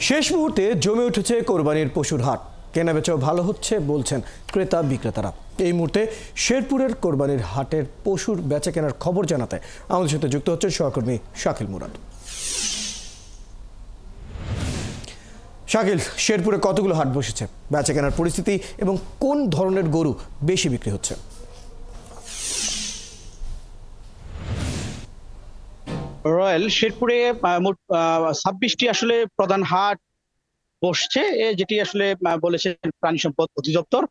শেষ মুহূর্তে জমে উঠেছে কোরবানির পশুর হাট। কেনাবেচাও ভালো হচ্ছে বলছেন ক্রেতা বিক্রেতারা। এই মুহূর্তে শেরপুরের কোরবানির হাটের পশুর বেচা কেনার খবর জানাতে আমাদের সাথে যুক্ত হচ্ছেন সহকর্মী শাকিল মুরাদ। শাকিল, শেরপুরে কতগুলো হাট বসেছে, বেচা কেনার পরিস্থিতি এবং কোন ধরনের গরু বেশি বিক্রি হচ্ছে? রয়্যাল শেরপুরে মোট 26টি আসলে প্রধান হাট বসছে, যেটি আসলে বলেছেন প্রাণী সম্পদ অধিদপ্তর।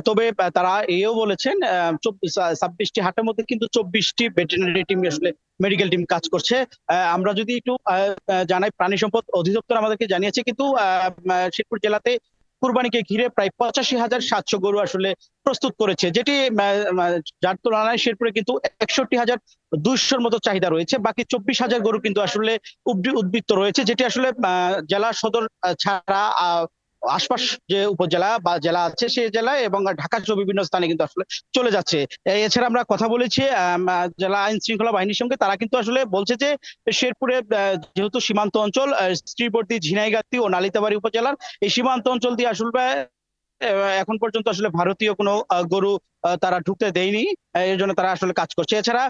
তবে তারা এও বলেছেন 26টি হাটের মধ্যে কিন্তু 24টি ভেটেরিনারি টিম আসলে মেডিকেল টিম কাজ করছে। আমরা যদি একটু জানাই, প্রাণী সম্পদ অধিদপ্তর আমাদেরকে জানিয়েছে কিন্তু শেরপুর জেলাতে কুরবানিকে ঘিরে প্রায় 85,700 গরু আসলে প্রস্তুত করেছে, যেটি যার তুলনায় শেরপুরে কিন্তু 61,200 মতো চাহিদা রয়েছে। বাকি 24,000 গরু কিন্তু আসলে উদ্বৃত্ত রয়েছে, যেটি আসলে জেলা সদর ছাড়া আশপাশ যে উপজেলা বা জেলা আছে সেই জেলায় এবং ঢাকা সহ বিভিন্ন স্থানে কিন্তু আসলে চলে যাচ্ছে। এছাড়া আমরা কথা বলেছি জেলা আইন শৃঙ্খলা বাহিনীর সঙ্গে। তারা কিন্তু আসলে বলছে যে শেরপুরে যেহেতু সীমান্ত অঞ্চল, শ্রীবর্দী, ঝিনাইগাতী ও নালিতাবাড়ী উপজেলার এই সীমান্ত অঞ্চল দিয়ে আসলে এখন পর্যন্ত আসলে ভারতীয় কোনো গরু তারা ঢুকতে দেয়নি। এর জন্য তারা আসলে কাজ করছে। এছাড়া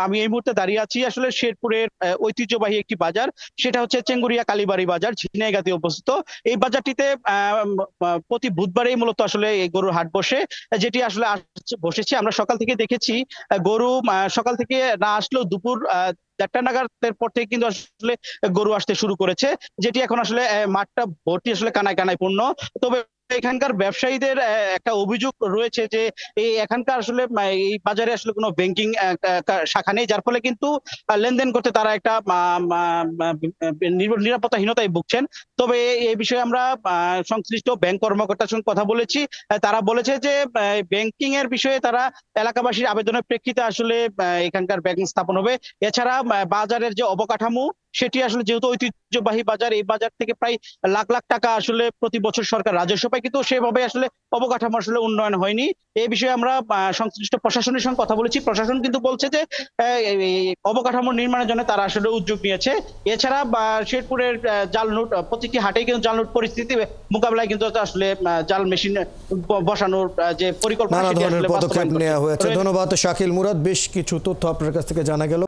আমি এই মুহূর্তে দাঁড়িয়ে আছি আসলে শেরপুরের ঐতিহ্যবাহী একটি বাজার, সেটা হচ্ছে চেঙ্গুরিয়া কালীবাড়ি বাজার, ঝিনাইগাতী অবস্থিত। এই বাজারটিতে প্রতি বুধবারেই মূলত আসলে এই গরুর হাট বসে, যেটি আসলে বসেছে। আমরা সকাল থেকে দেখেছি গরু সকাল থেকে না আসলেও দুপুর 1টা নাগাদের পর থেকে কিন্তু আসলে গরু আসতে শুরু করেছে, যেটি এখন আসলে মাঠটা ভর্তি আসলে কানায় কানায় পূর্ণ। তবে এখানকার ব্যবসায়ীদের একটা অভিযোগ রয়েছে যে এখানকার আসলে এই বাজারে আসলে কোনো ব্যাংকিং শাখা নেই, যার ফলে কিন্তু লেনদেন করতে তারা একটা নিরাপত্তাহীনতায় ভুগছেন। তবে এই বিষয়ে আমরা সংশ্লিষ্ট ব্যাংক কর্মকর্তার সঙ্গে কথা বলেছি। তারা বলেছে যে ব্যাংকিং এর বিষয়ে তারা এলাকাবাসীর আবেদনের প্রেক্ষিতে আসলে এখানকার ব্যাংক স্থাপন হবে। এছাড়া বাজারের যে অবকাঠামো, সেটি আসলে যেহেতু ঐতিহ্যবাহী বাজার, এই বাজার থেকে প্রায় লাখ লাখ টাকা আসলে প্রতি বছর সরকার রাজস্ব পায়, কিন্তু সেভাবে আসলে অবকাঠামো আসলে উন্নয়ন হয়নি। এই বিষয়ে আমরা সংশ্লিষ্ট প্রশাসনের সঙ্গে কথা বলেছি। প্রশাসন কিন্তু বলছে যে অবকাঠামো নির্মাণের জন্য তারা আসলে উদ্যোগ নিয়েছে। এছাড়া শেরপুরের জাল নোট, প্রতিটি হাটেই কিন্তু জাল নোট পরিস্থিতি মোকাবেলায় কিন্তু আসলে জাল মেশিন বসানোর যে পরিকল্পনা, নানা ধরনের পদক্ষেপ নেওয়া হয়েছে। ধন্যবাদ শাকিল মুরাদ। বেশ কিছু তথ্য আপনার কাছ থেকে জানা গেল।